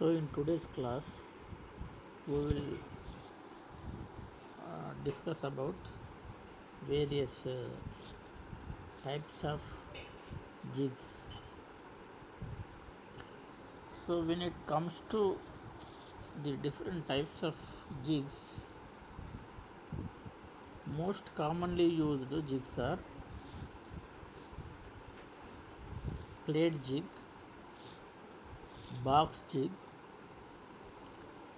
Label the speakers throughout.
Speaker 1: So in today's class we will discuss about various types of jigs. So when it comes to the different types of jigs, most commonly used jigs are plate jig, box jig,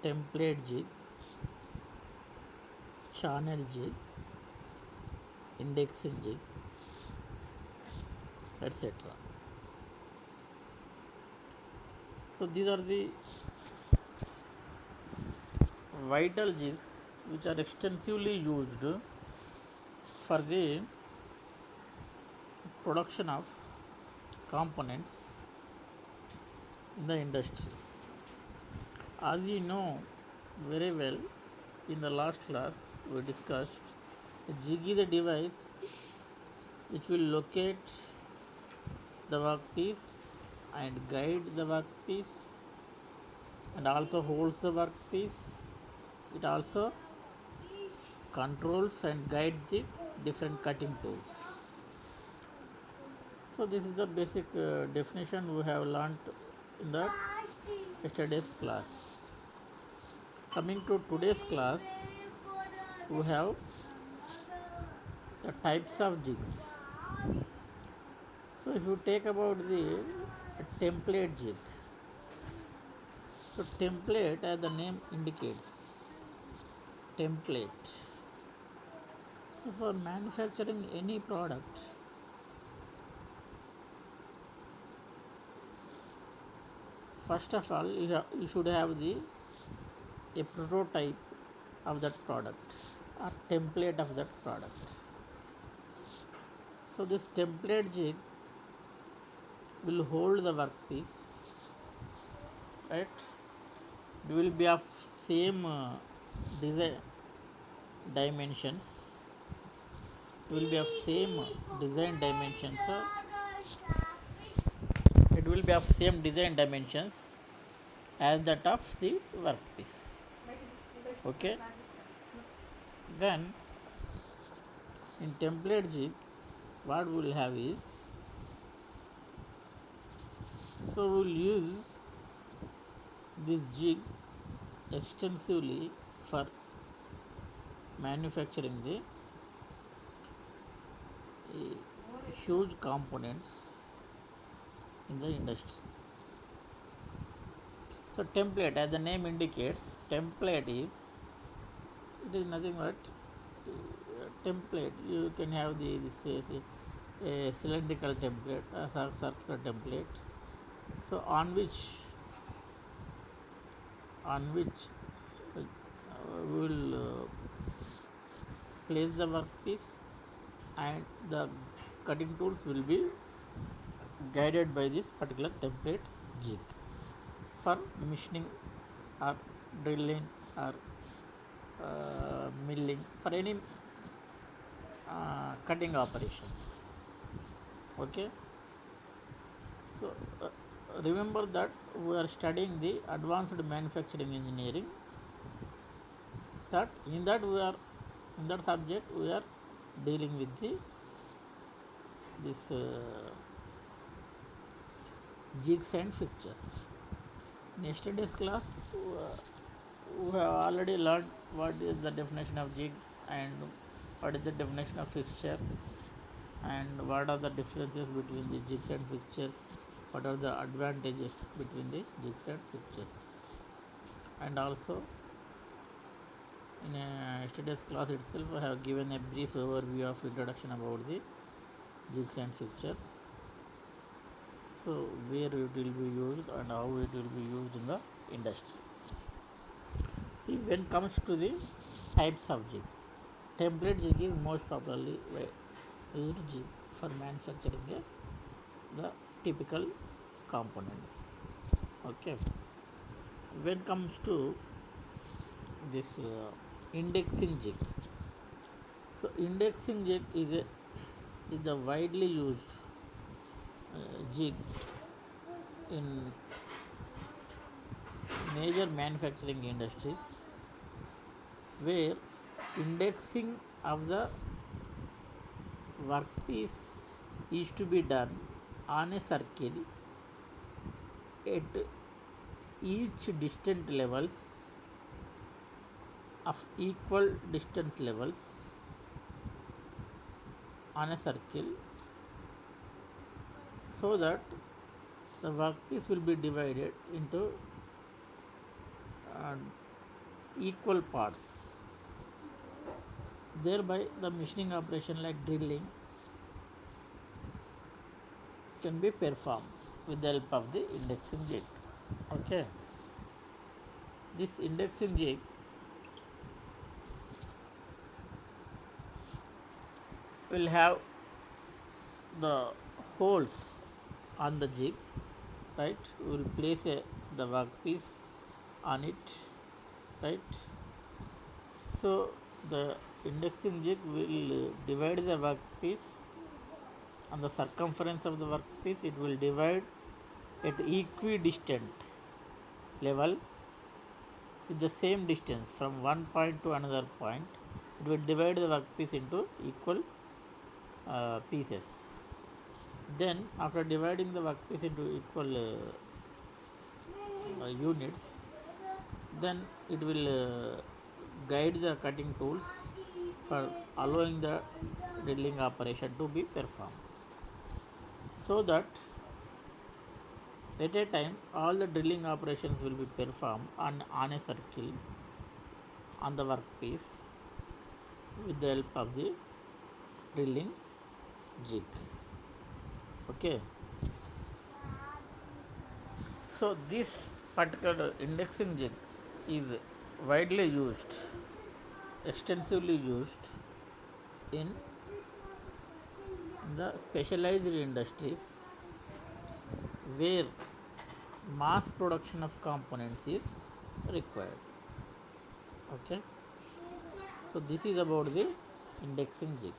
Speaker 1: template jig, channel jig, indexing jig, etc. So these are the vital jigs which are extensively used for the production of components in the industry. As you know very well, in the last class we discussed a jig is a device which will locate the workpiece and guide the workpiece and also holds the workpiece. It also controls and guides the different cutting tools. So this is the basic definition we have learnt in the yesterday's class. Coming to today's class, we have the types of jigs. So if you take about the template jig, so template as the name indicates, template. So for manufacturing any product, first of all you should have a prototype of that product or template of that product. So this template jig will hold the workpiece, right? It will be of same design dimensions. It will be of same design dimensions. It will be of same design dimensions as that of the workpiece. Okay. Then in template jig, what we will have is, so we will use this jig extensively for manufacturing the huge components in the industry. So template, as the name indicates, template is, it is nothing but template. You can have a cylindrical template, a circular template. So on which we will place the workpiece and the cutting tools will be guided by this particular template jig for machining or drilling or milling, for any cutting operations. Okay. So remember that we are studying the advanced manufacturing engineering, that in that subject we are dealing with this jigs and fixtures. In yesterday's class we have already learned what is the definition of jig and what is the definition of fixture and what are the differences between the jigs and fixtures, what are the advantages between the jigs and fixtures. And also in yesterday's class itself I have given a brief overview of introduction about the jigs and fixtures. So where it will be used and how it will be used in the industry. See, when comes to the types of jigs, template jig is most popularly used jig for manufacturing the typical components. Okay. When comes to this indexing jig, so indexing jig is a widely used jig in major manufacturing industries, where indexing of the workpiece is to be done on a circle at each distant levels of equal distance levels on a circle, so that the workpiece will be divided into uh, equal parts. Thereby the machining operation like drilling can be performed with the help of the indexing jig. Okay, this indexing jig will have the holes on the jig, right? We will place the workpiece on it, right? So the indexing jig will divide the workpiece on the circumference of the workpiece. It will divide at equidistant level with the same distance from one point to another point. It will divide the workpiece into equal pieces. Then after dividing the workpiece into equal units, then it will guide the cutting tools for allowing the drilling operation to be performed, so that at a time all the drilling operations will be performed on a circle on the workpiece with the help of the drilling jig. Okay, so this particular indexing jig is widely used, extensively used in the specialized industries where mass production of components is required. Okay, so this is about the indexing jig.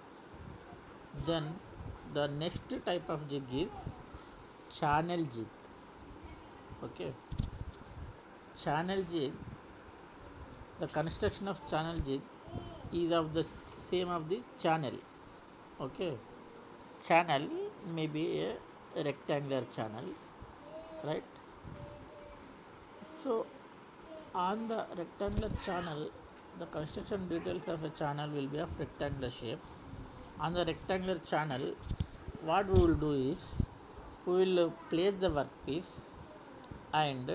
Speaker 1: Then the next type of jig is channel jig. Okay, channel jig, the construction of channel jig is of the same of the channel. Okay, channel may be a rectangular channel, right? So on the rectangular channel, the construction details of a channel will be of rectangular shape. On the rectangular channel, what we will do is we will place the workpiece, and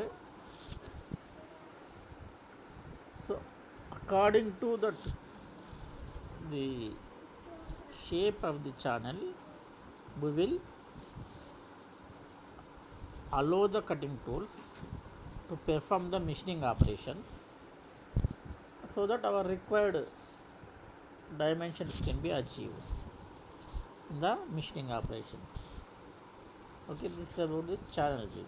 Speaker 1: so according to the shape of the channel, we will allow the cutting tools to perform the machining operations, so that our required dimensions can be achieved in the machining operations. Okay, this is about the channel jig.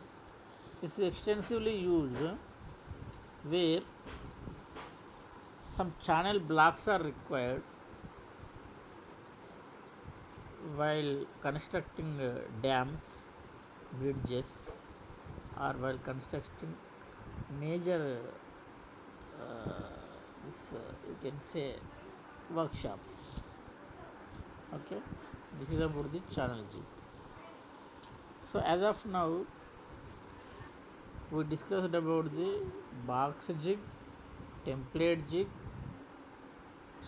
Speaker 1: This is extensively used where some channel blocks are required while constructing dams, bridges, or while constructing major you can say workshops. Okay, this is about the channel jig. So as of now we discussed about the box jig, template jig,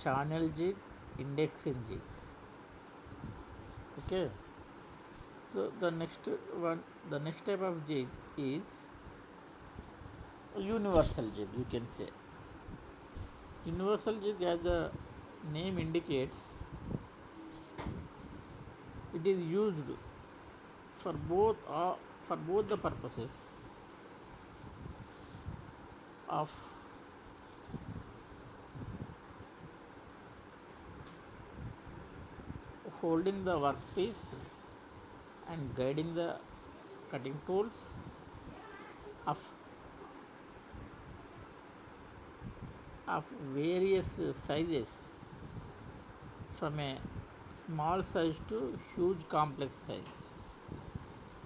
Speaker 1: channel jig, indexing jig. Okay, so the next type of jig is universal jig, you can say. Universal jig, as the name indicates, it is used for both the purposes of holding the workpiece and guiding the cutting tools, of various sizes, from a small size to huge complex size.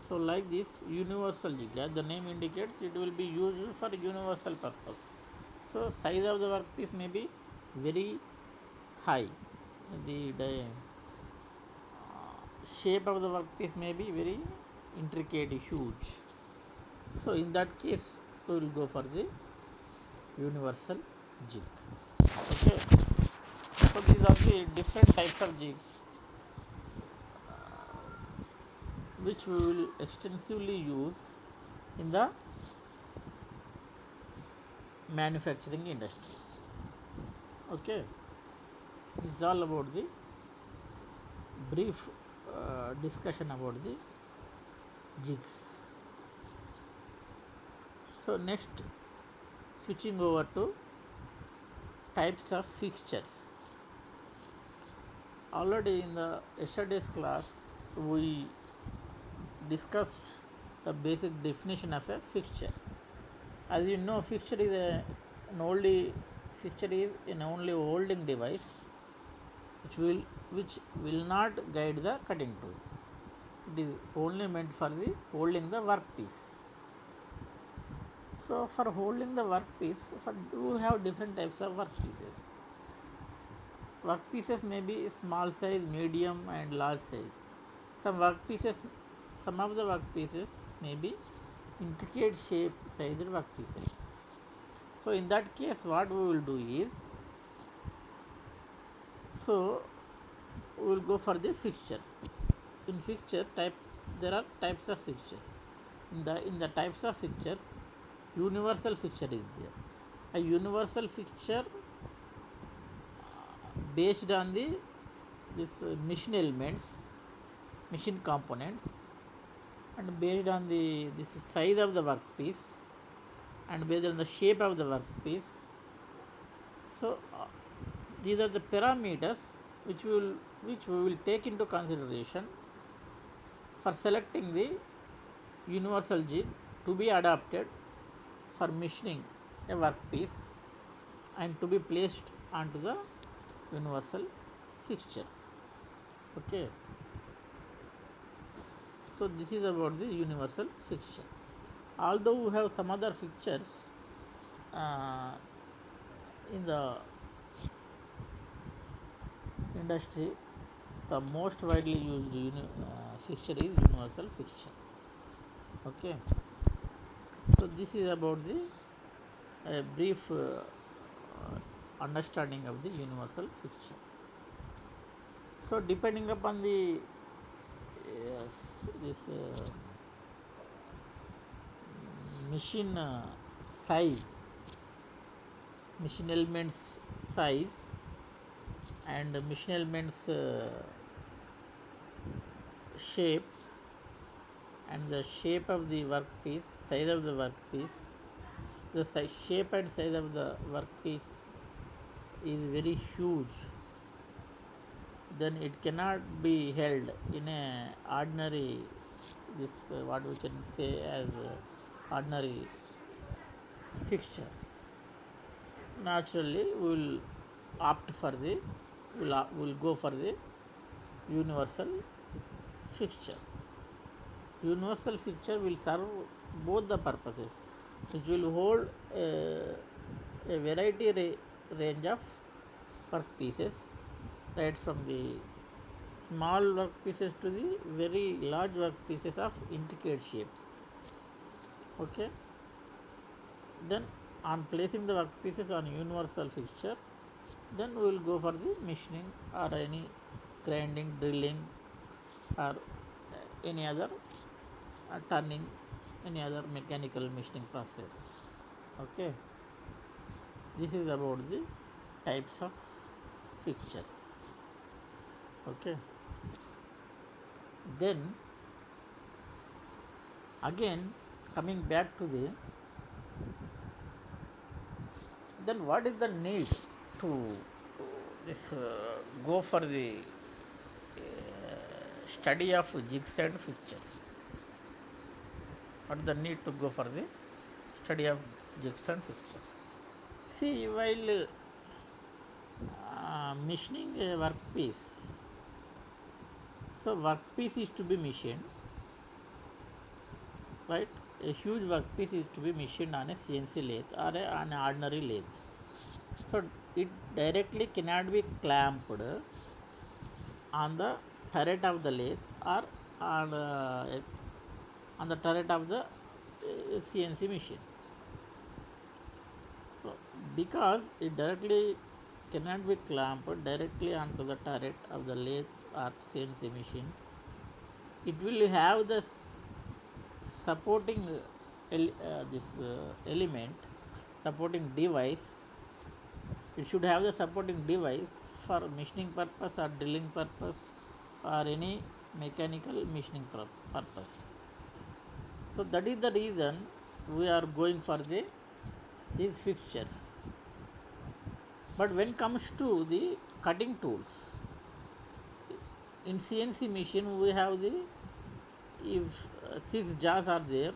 Speaker 1: So like this universal jig, as the name indicates, it will be used for universal purpose. So size of the workpiece may be very high, the shape of the workpiece may be very intricate, huge. So in that case we will go for the universal jig. Okay, so these are the different types of jigs which we will extensively use in the manufacturing industry. Okay, this is all about the brief discussion about the jigs. So next, switching over to types of fixtures. Already in the yesterday's class we discussed the basic definition of a fixture. As you know, fixture is an only holding device which will not guide the cutting tool. It is only meant for the holding the workpiece. So for holding the workpiece, we have different types of workpieces. Workpieces may be small size, medium and large size. Some of the workpieces may be intricate shape sized workpieces. So in that case what we will do is, so we will go for the fixtures. In fixture type, there are types of fixtures. In the types of fixtures, universal fixture is there. A universal fixture based on the machine elements, machine components, and based on the this size of the workpiece and based on the shape of the workpiece. So these are the parameters which we will take into consideration for selecting the universal jig to be adapted for machining a workpiece and to be placed onto the universal fixture. Okay, so this is about the universal fixture. Although we have some other fixtures uh, in the industry, the most widely used fixture is universal fixture. Okay, so this is about the brief understanding of the universal fixture. So depending upon the this machine size, machine elements size and machine elements shape and the shape of the workpiece, size of the workpiece, the shape and size of the workpiece is very huge, then it cannot be held in a ordinary what we can say as ordinary fixture. Naturally we will opt for the will go for the universal fixture. Universal fixture will serve both the purposes, which will hold a variety range of workpieces, right from the small workpieces to the very large workpieces of intricate shapes. Okay, then on placing the workpieces on universal fixture, then we will go for the machining or any grinding, drilling or any other turning, any other mechanical machining process. Okay, this is about the types of fixtures. Okay, Then again coming back to the, then what is the need to this go for the study of jigs and fixtures? What is the need to go for the study of jigs and fixtures? See, while machining a workpiece, so workpiece is to be machined, right? A huge workpiece is to be machined on a CNC lathe or an ordinary lathe. So it directly cannot be clamped on the turret of the lathe or on the turret of the CNC machine. So because it directly cannot be clamped directly onto the turret of the lathe or CNC machines, it will have the supporting element, supporting device. It should have the supporting device for machining purpose or drilling purpose or any mechanical machining purpose. So that is the reason we are going for these fixtures. But when comes to the cutting tools, in CNC machine we have the, if 6 jaws are there,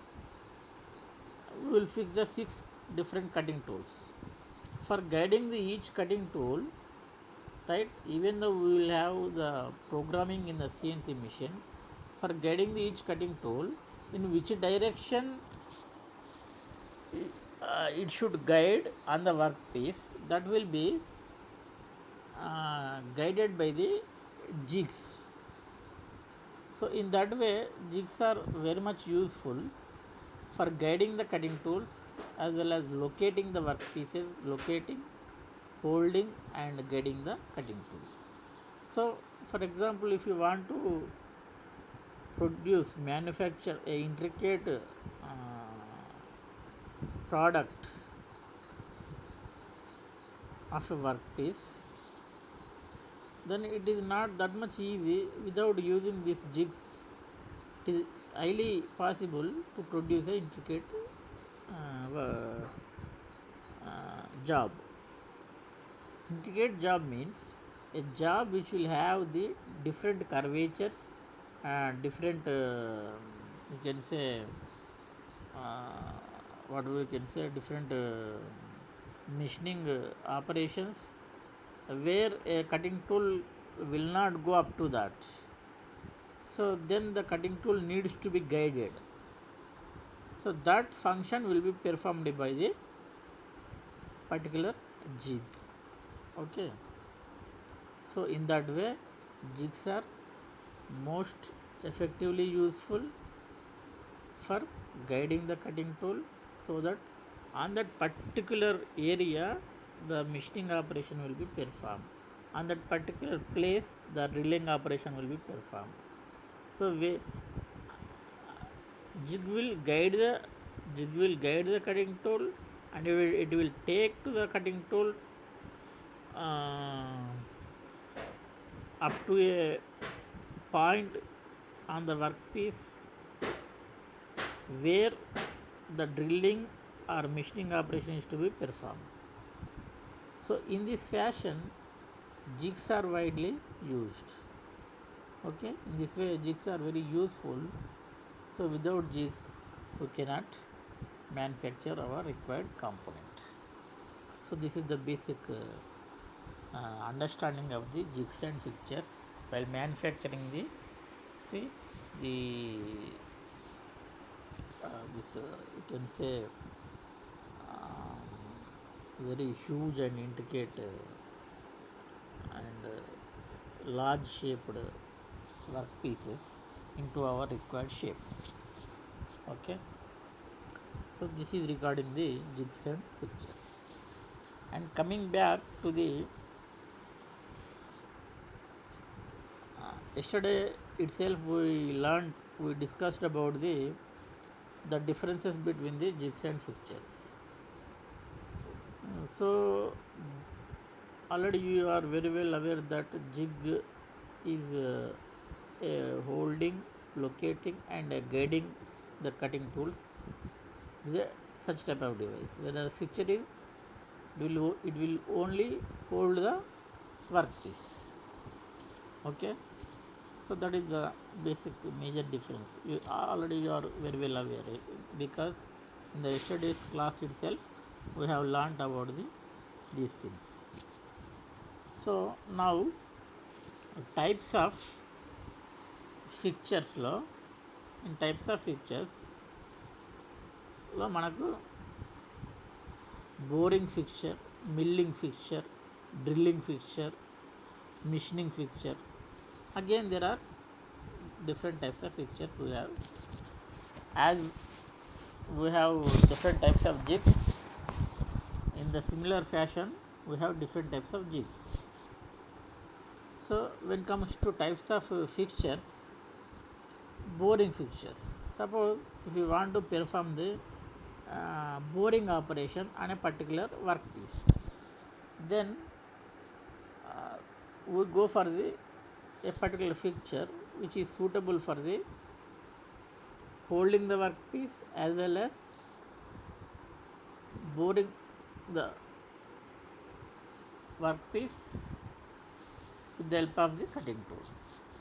Speaker 1: we will fix the 6 different cutting tools. For guiding the each cutting tool, right, even though we will have the programming in the CNC machine, for guiding the each cutting tool in which direction it should guide on the workpiece, that will be guided by the jigs. So in that way jigs are very much useful for guiding the cutting tools as well as locating the workpieces, locating, holding and guiding the cutting tools. So for example, if you want to manufacture a intricate product of a workpiece, then it is not that much easy without using these jigs. It is highly possible to produce an intricate job. Intricate job means a job which will have the different curvatures and different you can say what we can say different machining operations where a cutting tool will not go up to that. So then the cutting tool needs to be guided. So that function will be performed by the particular jig. Okay. So in that way jigs are most effectively useful for guiding the cutting tool, so that on that particular area the machining operation will be performed, on that particular place the drilling operation will be performed. So jig will guide the cutting tool, and it will take to the cutting tool up to a point on the workpiece where the drilling or machining operation is to be performed. So in this fashion jigs are widely used. Okay, in this way jigs are very useful. So without jigs we cannot manufacture our required component. So this is the basic understanding of the jigs and fixtures while manufacturing the, see, the this you can say very huge and intricate and large shaped workpieces into our required shape. Okay, so this is regarding the jigs and fixtures. And coming back to the yesterday itself we discussed about the differences between the jigs and fixtures. So already you are very well aware that jig is holding, locating, and guiding the cutting tools. Is a such type of device. Whereas fixture is it will only hold the workpiece. Okay, so that is the basic major difference. You are very well aware, because in the yesterday's class itself we have learnt about these things. So now types of fixtures లో, in types of fixtures లో మనకు boring fixture, milling fixture, drilling fixture, machining fixture. Again there are different types of fixtures we have. As we have different types of jigs, in the similar fashion we have different types of jigs. So when it comes to types of fixtures, boring fixtures, suppose if you want to perform the boring operation on a particular workpiece, then we go for a particular fixture which is suitable for the holding the workpiece as well as boring the workpiece with the help of the cutting tool.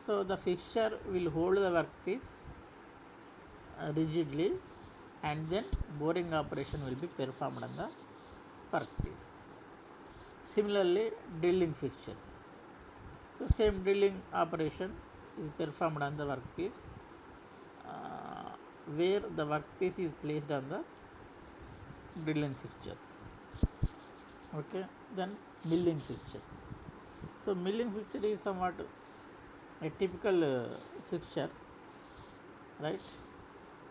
Speaker 1: So the fixture will hold the workpiece rigidly, and then boring operation will be performed on the workpiece. Similarly, drilling fixtures. So same drilling operation is performed on the workpiece, where the workpiece is placed on the drilling fixtures. Okay, then milling fixtures. So milling fixture is somewhat a typical fixture, right?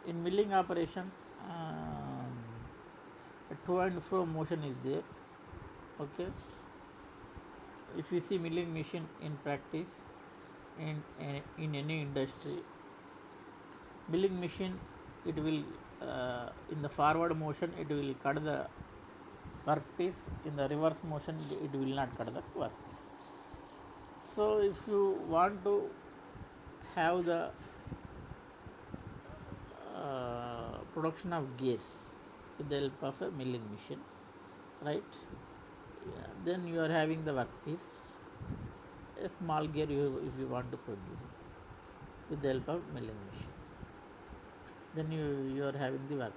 Speaker 1: In milling operation, a to and fro motion is there. Okay, if you see milling machine in practice in any industry, milling machine, it will in the forward motion it will cut the workpiece, in the reverse motion it will not cut the workpiece. So if you want to have the production of gears with the help of a milling machine, right? Yeah, then you are having the workpiece, a small gear if you want to produce with the help of milling machine. Then you are having the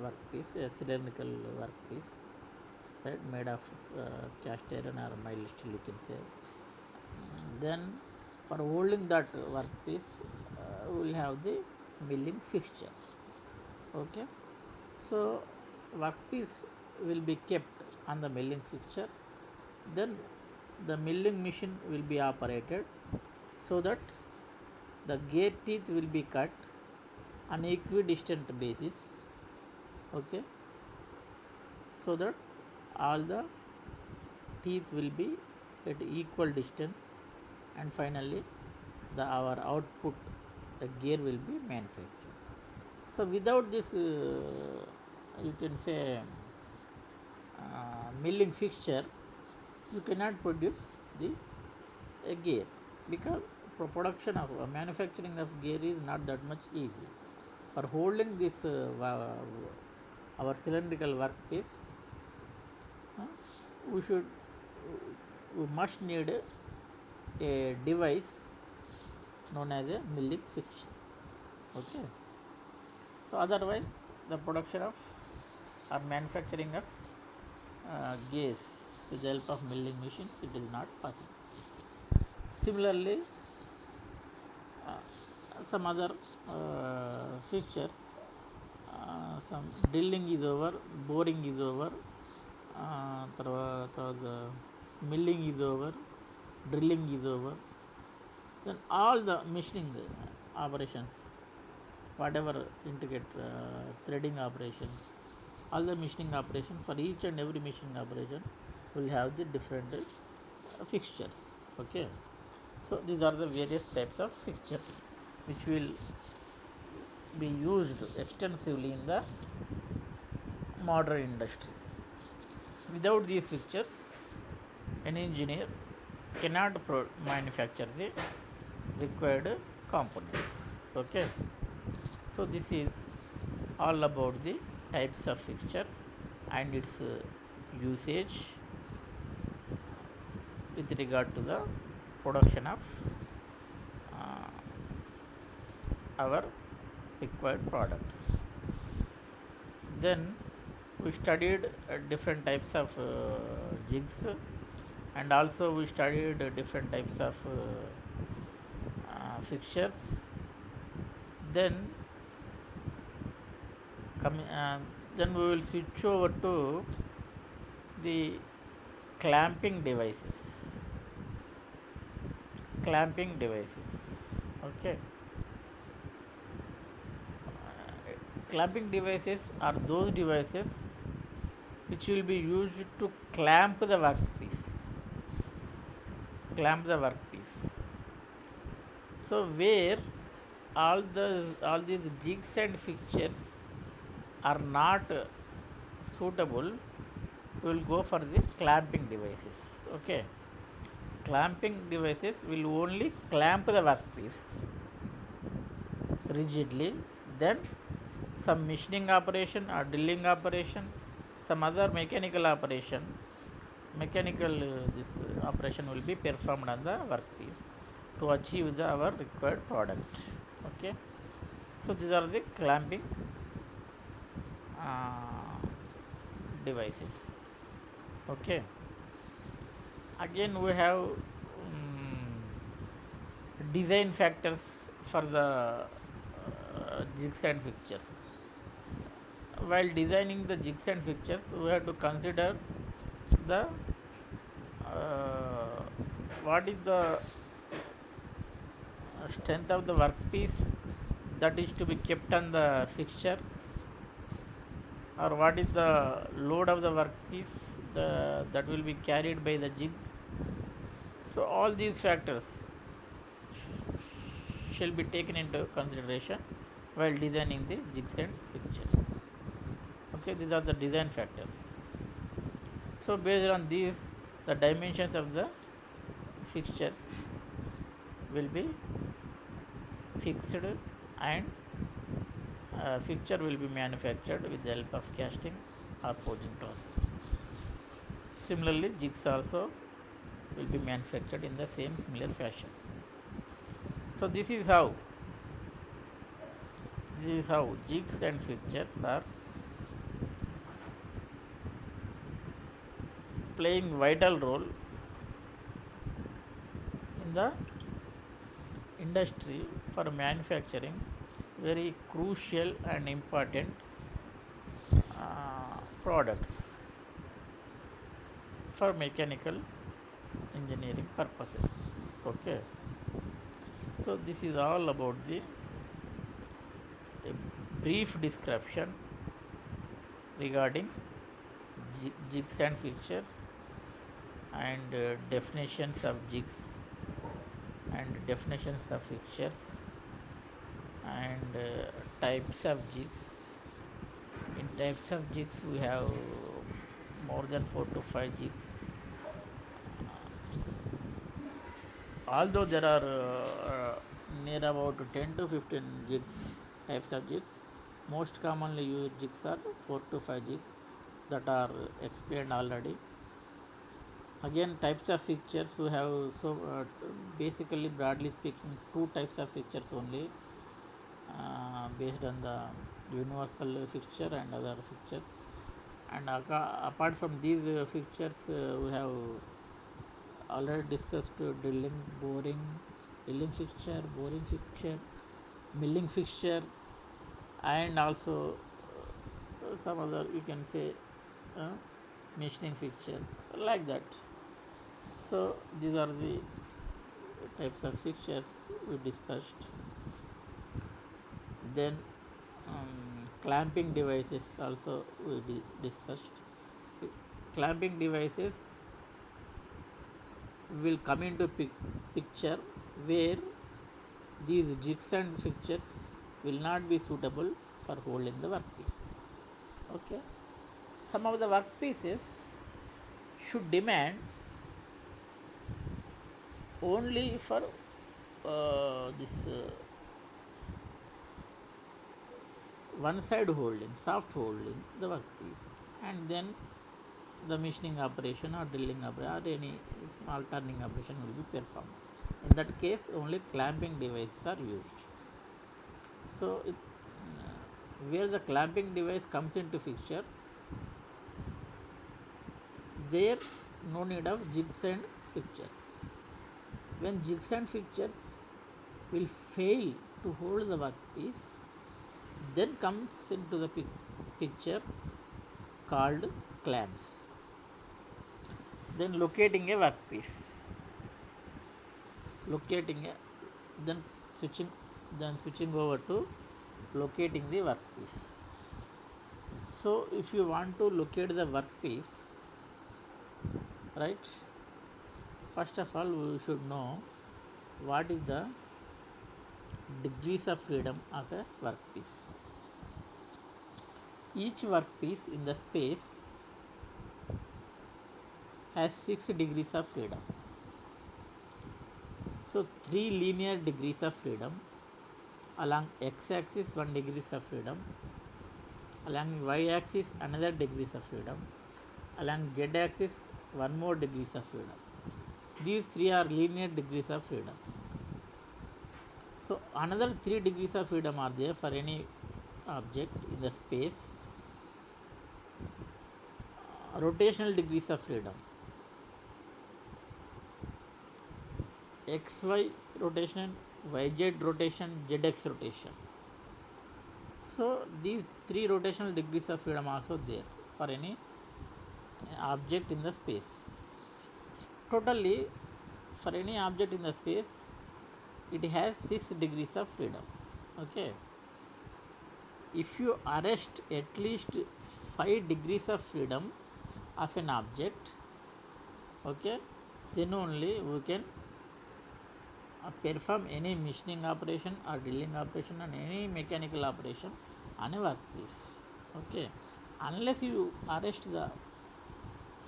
Speaker 1: workpiece, a cylindrical workpiece, right, made of cast iron or mild steel, you can say. Then for holding that workpiece, we will have the milling fixture. Okay, so workpiece will be kept on the milling fixture, then the milling machine will be operated so that the gear teeth will be cut on equidistant basis. Okay, so that all the teeth will be at equal distance, and finally our output, the gear, will be manufactured. So without this you can say milling fixture, you cannot produce the gear, because production of manufacturing of gear is not that much easy. For holding this our cylindrical workpiece, we must need a device known as a milling fixture. Okay, so otherwise the production of or manufacturing of gears with the help of milling machines, it is not possible. Similarly, some other fixtures, some drilling is over, boring is over, the milling is over, drilling is over, then all the machining operations, whatever intricate threading operations, all the machining operations, for each and every machining operations will have the different fixtures. Okay, so these are the various types of fixtures which will be used extensively in the modern industry. Without these fixtures, an engineer cannot manufacture the required components. Okay, so this is all about the types of fixtures and its usage with regard to the production of uh, our required products. Then we studied different types of jigs, and also we studied different types of fixtures. Then coming, then we will switch over to the clamping devices. Clamping devices. Okay. Clamping devices are those devices which will be used to clamp the workpiece. Clamp the workpiece. So where all these jigs and fixtures are not suitable, we will go for the clamping devices. Okay, clamping devices will only clamp the workpiece rigidly. Then some machining operation or drilling operation, some other mechanical operation, this operation will be performed on the workpiece to achieve our required product. Okay, so these are the clamping devices. Okay, again we have design factors for the jigs and fixtures. While designing the jigs and fixtures, we have to consider the what is the strength of the workpiece that is to be kept on the fixture, or what is the load of the workpiece that will be carried by the jig. So all these factors shall be taken into consideration while designing the jigs and fixtures. Okay, these are the design factors. So based on these, the dimensions of the fixtures will be fixed, and fixture will be manufactured with the help of casting or forging process. Similarly, jigs also will be manufactured in the same similar fashion. So this is how jigs and fixtures are playing vital role in the industry for manufacturing very crucial and important products for mechanical engineering purposes. Okay, so this is all about the a brief description regarding jigs and fixtures, and definitions of jigs and definitions of fixtures, and types of jigs. In types of jigs, we have more than 4 to 5 jigs. Although there are near about 10 to 15 jigs, types of jigs, most commonly used jigs are 4 to 5 jigs that are explained already. Again, types of fixtures we have, so basically broadly speaking, two types of fixtures only, based on the universal fixture and other fixtures. And apart from these fixtures, we have already discussed drilling, boring, drilling fixture, boring fixture, milling fixture, and also some other, you can say, uh, machining fixture, like that. So these are the types of fixtures we discussed. Then clamping devices also we discussed. Clamping devices will come into picture where these jigs and fixtures will not be suitable for holding the workpiece. Okay, some of the workpieces should demand only for this one side holding, soft holding the workpiece, and then the machining operation or drilling operation or any small turning operation will be performed. In that case, only clamping devices are used. So, where the clamping device comes into picture, there no need of jigs and fixtures. When jigs and fixtures will fail to hold the workpiece, then comes into the picture called clamps. Then locating a workpiece, locating a then switching switching over to locating the workpiece. So if you want to locate the workpiece, right, first of all we should know what is the degrees of freedom of a workpiece. Each workpiece in the space has 6 degrees of freedom. So 3 linear degrees of freedom, along x-axis 1 degrees of freedom, along y-axis another degrees of freedom, along z-axis 1 more degrees of freedom. These 3 are linear degrees of freedom. So another 3 degrees of freedom are there for any object in the space. Rotational degrees of freedom, xy rotation, yz rotation, zx rotation. So these 3 rotational degrees of freedom are also there for any object in the space. Totally, for any object in the space, it has 6 degrees of freedom. Okay. If you arrest at least 5 degrees of freedom of an object, okay, then only we can perform any machining operation or drilling operation and any mechanical operation on a workpiece. Okay, unless you arrest the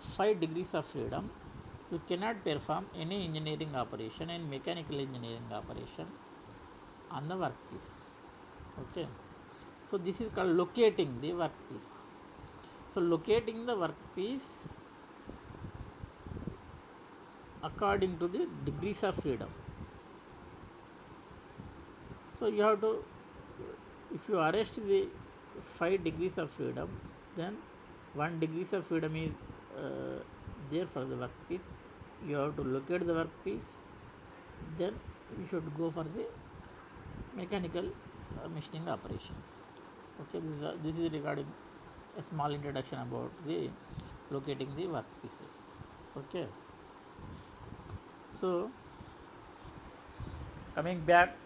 Speaker 1: 5 degrees of freedom, you cannot perform any engineering operation and mechanical engineering operation on the workpiece. Okay, so this is called locating the workpiece. So locating the workpiece according to the degrees of freedom. So you have to, if you arrest the 5 degrees of freedom, then 1 degrees of freedom is there for the workpiece. You have to locate the workpiece, then you should go for the mechanical machining operations. Okay, this is regarding a small introduction about the locating the workpieces. Okay, so coming back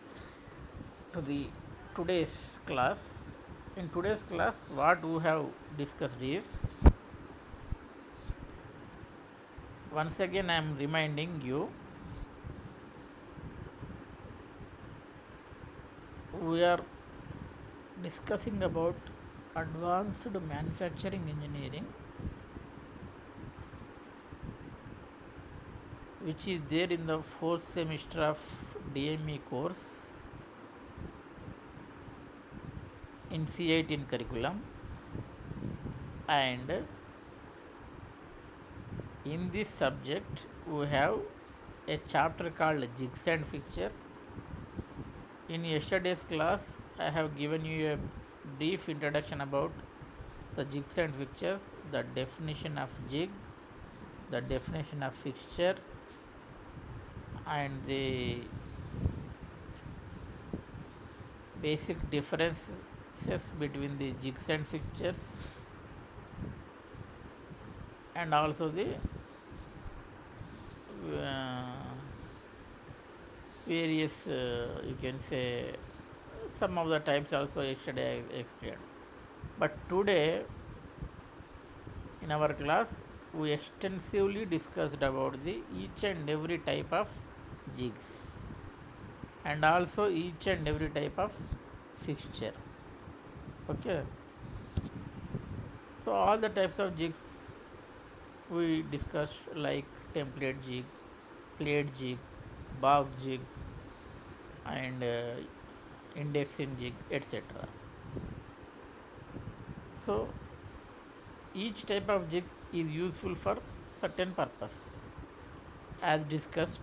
Speaker 1: to the today's class. In today's class, what we have discussed is, once again I am reminding you, we are discussing about advanced manufacturing engineering, which is there in the 4th semester of DME course in C18 curriculum, and in this subject we have a chapter called jigs and fixtures. In yesterday's class I have given you a brief introduction about the jigs and fixtures, the definition of jig, the definition of fixture, and the basic differences between the jigs and fixtures, and also the various you can say some of the types also yesterday I explained. But today in our class we extensively discussed about the each and every type of jigs and also each and every type of fixture. Okay, so all the types of jigs we discussed, like template jig, plate jig, box jig, and index in jig, etc. So each type of jig is useful for certain purpose as discussed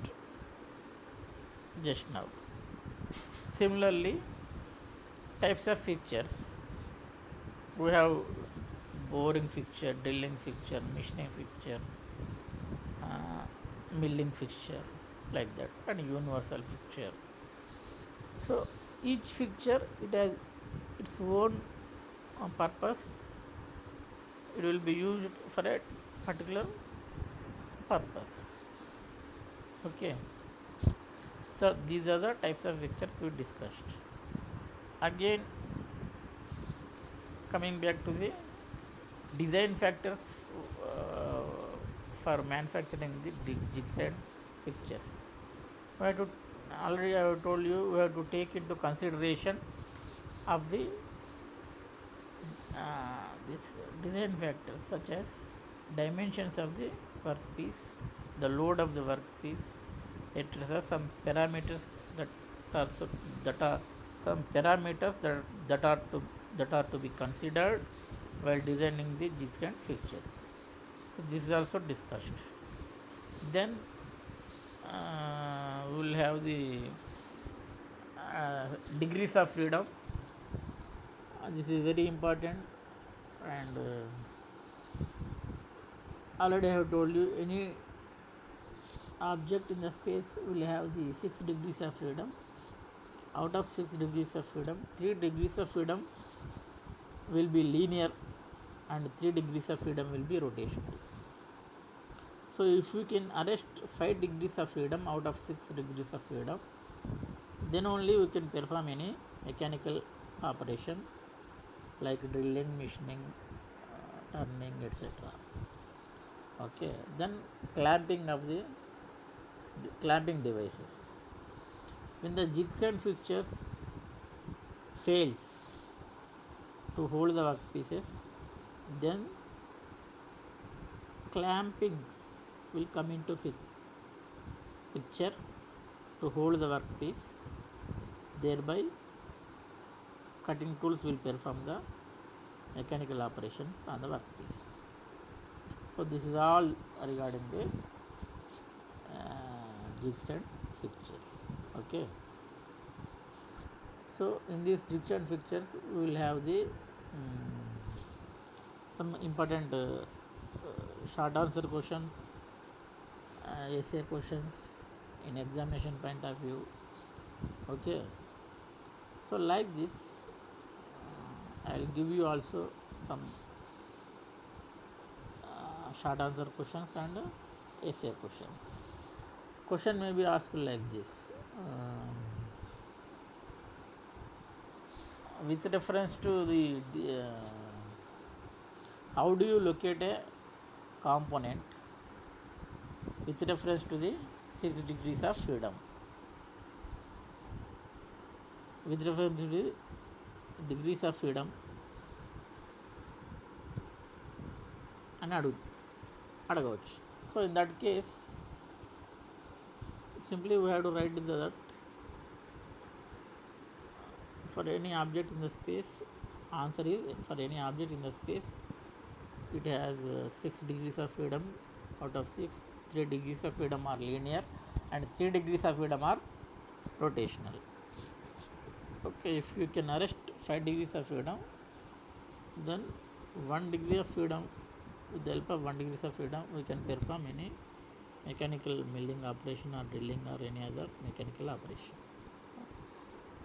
Speaker 1: just now. Similarly, types of fixtures, we have boring fixture, drilling fixture, machining fixture, uh, milling fixture, like that, and universal fixture. So each fixture, it has its own purpose. It will be used for a particular purpose. Okay, so these are the types of fixtures we discussed. Again, coming back to the design factors uh, for manufacturing the jigs and fixtures. We have to, already I have told you, we have to take into consideration of the this design factors such as dimensions of the workpiece, the load of the workpiece, etc. Some parameters that are that are some parameters that are to be considered while designing the jigs and fixtures. So this is also discussed. Then we will have the degrees of freedom. This is very important, and already I have told you, any object in the space will have the 6 degrees of freedom. Out of 6 degrees of freedom, 3 degrees of freedom will be linear and 3 degrees of freedom will be rotational. So if we can arrest 5 degrees of freedom out of 6 degrees of freedom, then only we can perform any mechanical operation like drilling, machining, turning, etc. Okay, then clamping of the clamping devices. When the jigs and fixtures fails to hold the workpieces, then clampings will come into picture to hold the workpiece. Thereby, cutting tools will perform the mechanical operations on the workpiece. So this is all regarding the jigs and fixtures. Okay. So in these jigs and fixtures, we will have the some important short answer questions, essay questions in examination point of view. Okay. So like this, I will give you also some short answer questions and essay questions. Question may be asked like this: with reference to the how do you locate a component with reference to the 6 degrees of freedom? With reference to the degrees of freedom అని అడగవచ్చు. So in that case, simply we have to write that for any object in the space, answer is for any object in the space, it has 6 degrees of freedom. Out of 6, 3 degrees of freedom are linear and 3 degrees of freedom are rotational. Okay, if you can arrest 5 degrees of freedom, then 1 degree of freedom, with the help of 1 degree of freedom, we can perform any mechanical milling operation or drilling or any other mechanical operation.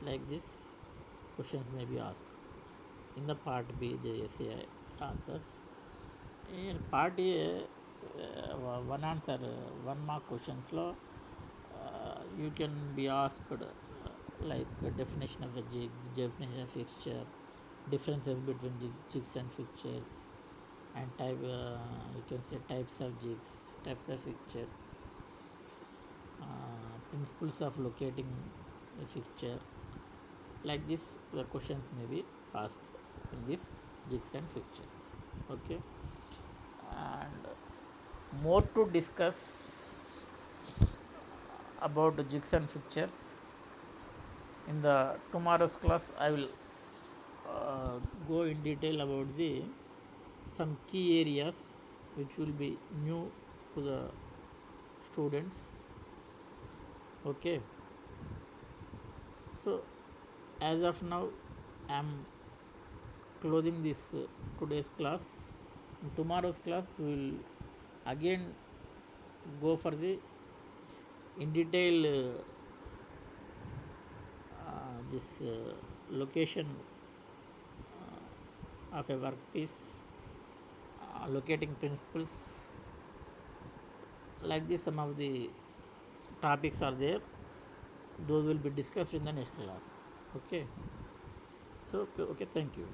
Speaker 1: Like this, questions may be asked. In the part B, the essay answers. In part A, one answer, 1 mark questions law, you can be asked like the definition of a jig, definition of fixture, differences between jigs and fixtures, and type, you can say types of jigs, types of fixtures, principles of locating a fixture. Like this, the questions may be asked in this jigs and fixtures. Okay, and more to discuss about the jigs and fixtures, In the tomorrow's class, I will uh, go in detail about the some key areas which will be new to the students. Okay, so as of now, I am closing this today's class. In tomorrow's class, we will again go for the in detail this location of a workpiece, locating principles. Like this, some of the topics are there. Those will be discussed in the next class. Okay. So okay, thank you.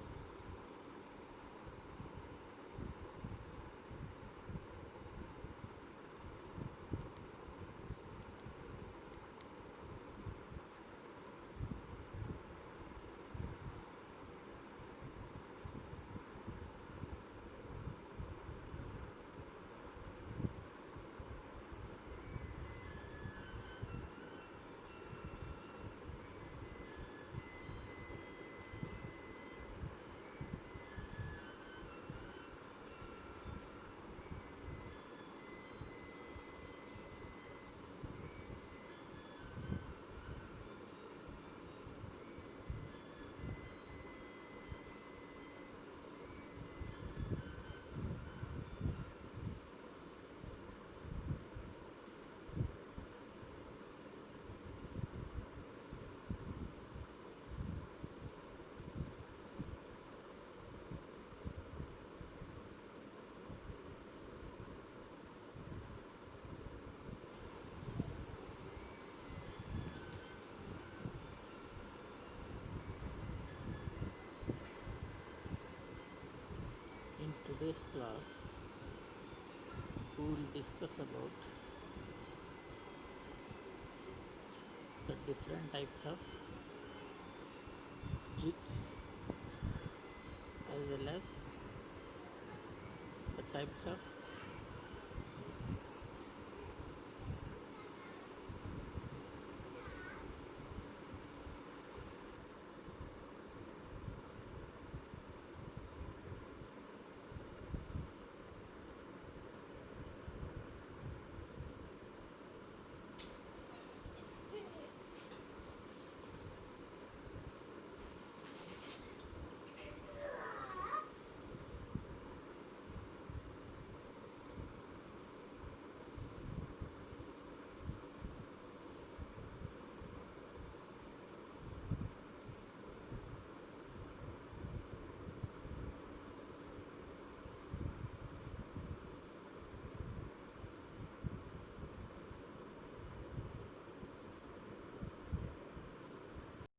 Speaker 1: In today's class, we will discuss about the different types of jigs as well as the types of